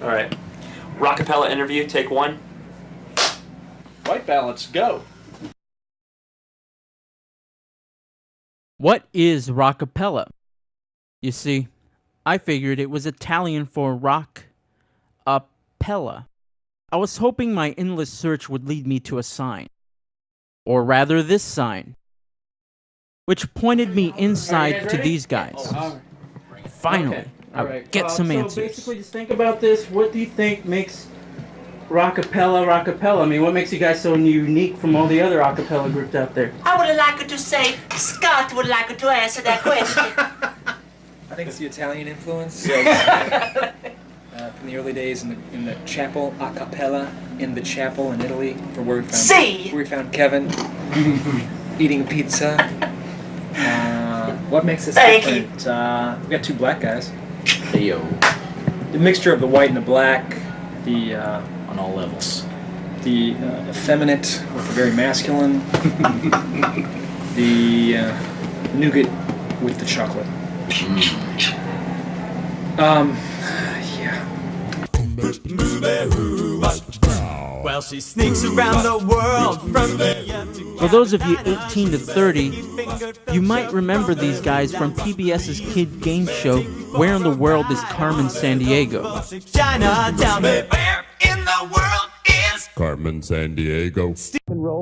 All right. Rockapella interview, take one. White balance, go. What is Rockapella? You see, I figured it was Italian for rock-apella. I was hoping my endless search would lead me to a sign. Or rather, this sign, which pointed me inside to these guys. Finally, I would get some answers. So basically, just think about this. What do you think makes Rockapella? I mean, what makes you guys so unique from all the other acapella groups out there? I would like to say Scott would like to answer that question. I think it's the Italian influence. From the early days in the chapel a cappella in the chapel in Italy, where we found Kevin eating pizza. What makes us different? We've got two black guys. Yo. The mixture of the white and the black, the On all levels. the effeminate with the very masculine, the nougat with the chocolate. Yeah. Well, she sneaks around the world from the For those of you 18 to 30, you might remember these guys from PBS's kid game show, Where in the World is Carmen Sandiego? Chinatown. Where in the world is Carmen Sandiego.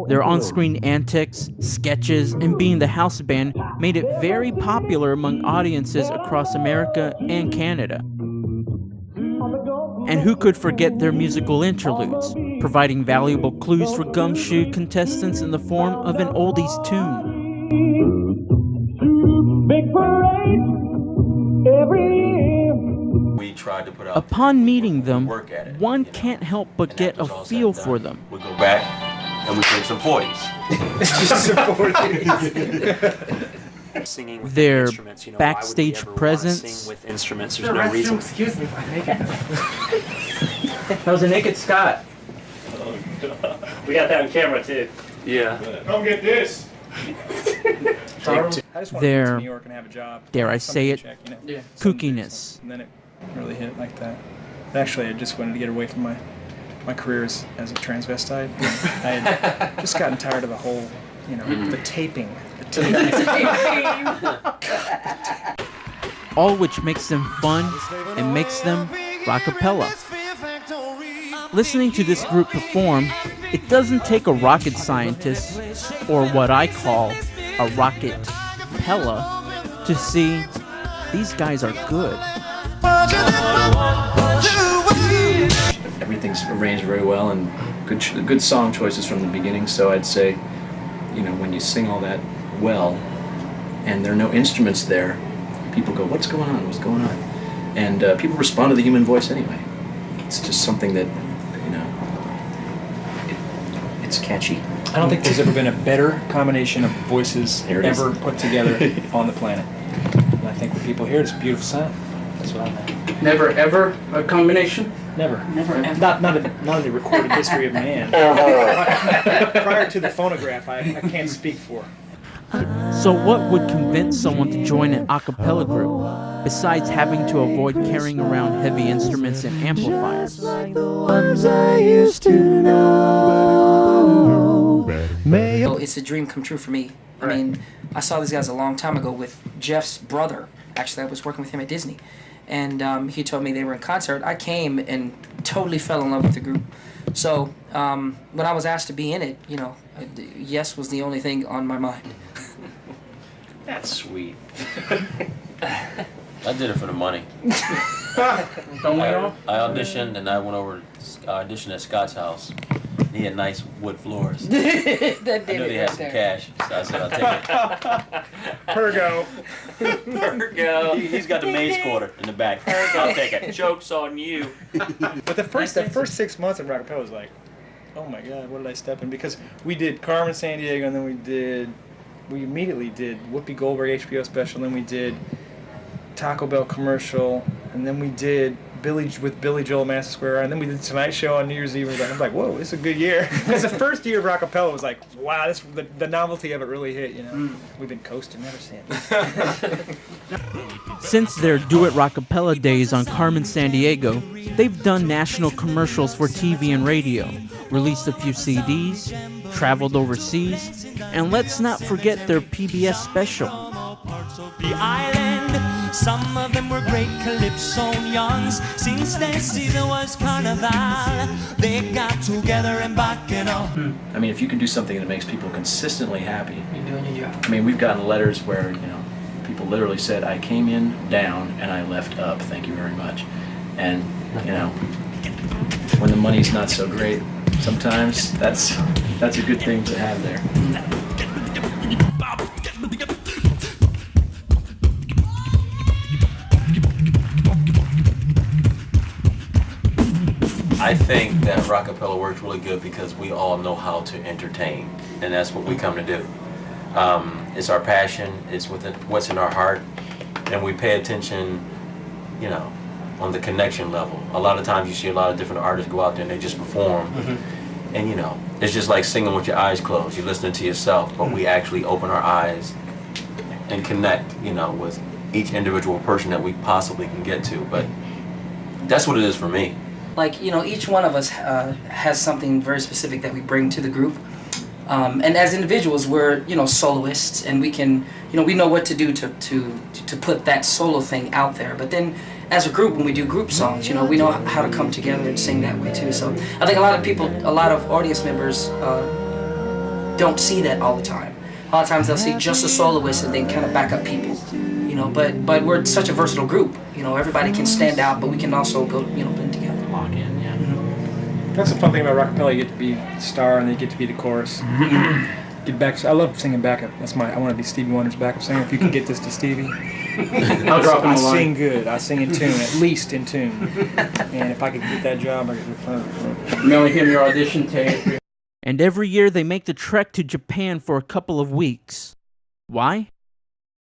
Their on-screen antics, sketches, and being the house band made it very popular among audiences across America and Canada. And who could forget their musical interludes, providing valuable clues for gumshoe contestants in the form of an oldies tune. We tried to put out. Upon meeting them, Work at it, one you know. can't help but And get after a it's all said feel and for done, them. We go back and we drink some 40s. Singing with Their instruments, you know, why would we backstage ever wanna presence. Sing with instruments, there's no reason. Excuse me, That was a naked Scott. We got that on camera too. Yeah. Come get this. I just want to move Their, to New York and have a job. dare I Something say to it, check, you know, Yeah. something to do kookiness. something. And then it really hit like that. But actually, I just wanted to get away from my career as a transvestite. I had just gotten tired of the whole, the taping. All which makes them fun and makes them rockapella. Listening to this group perform, it doesn't take a rocket scientist, or what I call a rocket pella, to see these guys are good. Everything's arranged very well and good song choices from the beginning. So I'd say, when you sing all that well, and there are no instruments there, people go, "What's going on? What's going on?" And people respond to the human voice anyway. It's just something that, it's catchy. I don't think there's ever been a better combination of voices ever put together on the planet. And I think when people hear it, it's a beautiful sound. That's what I meant. Never ever a combination? Never. Not in the recorded history of man. Prior to the phonograph, I can't speak for. So what would convince someone to join an a cappella group, besides having to avoid carrying around heavy instruments and amplifiers? Well, it's a dream come true for me. I mean, I saw these guys a long time ago with Jeff's brother. Actually, I was working with him at Disney. And he told me they were in concert. I came and totally fell in love with the group. So when I was asked to be in it, yes was the only thing on my mind. That's sweet. I did it for the money. Don't we all? I auditioned and I went over to audition at Scott's house. He had nice wood floors. I knew they had some cash, so I said I'll take it. Pergo. Virgo. He's got the maid's quarter in the back. I'll take it. Joke's on you. But the first 6 months of Rockapella was like, oh my God, what did I step in? Because we did Carmen Sandiego, and then we immediately did Whoopi Goldberg HBO special, and then we did Taco Bell commercial, and then we did with Billy Joel at Madison Square Garden, and then we did Tonight Show on New Year's Eve. I'm like, whoa, this is a good year. Because the first year of Rockapella was like, wow, the novelty of it really hit. We've been coasting ever since. Since their Do It Rockapella days on Carmen Sandiego, they've done national commercials for TV and radio, released a few CDs, traveled overseas, and let's not forget their PBS special. The island, some of them were great calypso youngs. Since their season was carnival, they got together and back it up. I mean, if you can do something that makes people consistently happy. You're doing your job. I mean, we've gotten letters where, people literally said, I came in down and I left up. Thank you very much. And, when the money's not so great, sometimes that's a good thing to have there. I think that Rockapella works really good because we all know how to entertain, and that's what we come to do. It's our passion, it's what's in our heart, and we pay attention, on the connection level. A lot of times you see a lot of different artists go out there and they just perform, and it's just like singing with your eyes closed. You're listening to yourself, but we actually open our eyes and connect, with each individual person that we possibly can get to. But that's what it is for me. Like, each one of us has something very specific that we bring to the group. And as individuals, we're, soloists, and we can, we know what to do to put that solo thing out there. But then as a group, when we do group songs, we know how to come together and sing that way too. So I think a lot of audience members don't see that all the time. A lot of times they'll see just a soloist and then kind of back up people, but we're such a versatile group. Everybody can stand out, but we can also go, blend together. Lock in, yeah. That's the fun thing about Rockapella. You get to be the star, and then you get to be the chorus. Get back. I love singing backup. I want to be Stevie Wonder's backup singer. If you can get this to Stevie, I sing good. I sing in tune, at least in tune. And if I could get that job, I could do fun. Mail him your audition tape. And every year they make the trek to Japan for a couple of weeks. Why?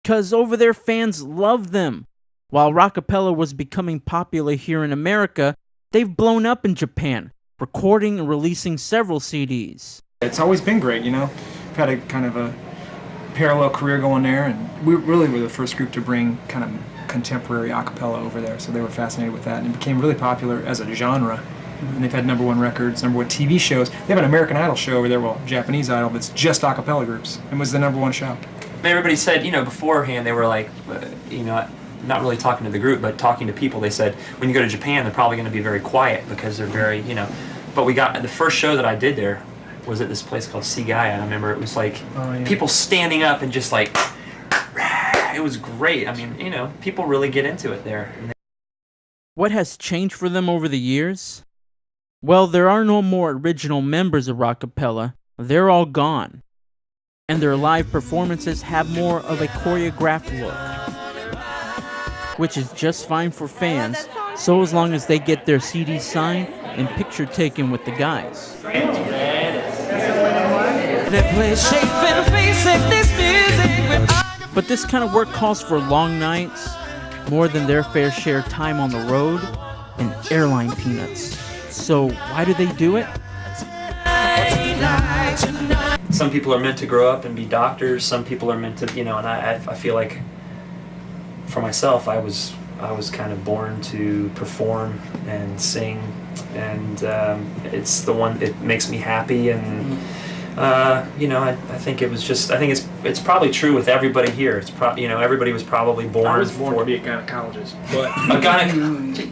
Because over there fans love them. While Rockapella was becoming popular here in America, they've blown up in Japan, recording and releasing several CDs. It's always been great, We've had a kind of a parallel career going there, and we really were the first group to bring kind of contemporary a cappella over there, so they were fascinated with that, and it became really popular as a genre. And they've had #1 records, #1 TV shows. They have an American Idol show over there, Japanese Idol, that's just a cappella groups, and was the #1 show. Everybody said, beforehand they were like, not really talking to the group, but talking to people. They said, when you go to Japan, they're probably going to be very quiet because they're very, But we got, the first show that I did there was at this place called Seagaya, and I remember it was like people standing up and just like, it was great. I mean, people really get into it there. What has changed for them over the years? Well, there are no more original members of Rockapella. They're all gone. And their live performances have more of a choreographed look, which is just fine for fans, so as long as they get their CD signed and picture taken with the guys. But this kind of work calls for long nights, more than their fair share time on the road, and airline peanuts. So why do they do it? Some people are meant to grow up and be doctors. Some people are meant to, and I feel like, for myself, I was kind of born to perform and sing, and it's the one. It makes me happy, and I think it was just. I think it's probably true with everybody here. It's everybody was probably born. I was born to be a gynecologist, but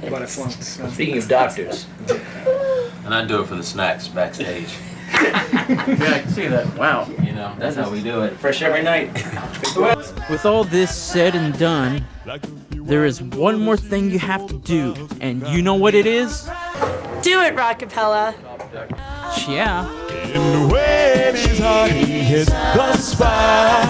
but I flunked. So. Speaking of doctors, And I do it for the snacks backstage. Yeah, I can see that. Wow. That's how we do it. fresh every night. With all this said and done, there is one more thing you have to do, and you know what it is? Do it, Rockapella. Yeah. In the way his heart he hit the spot.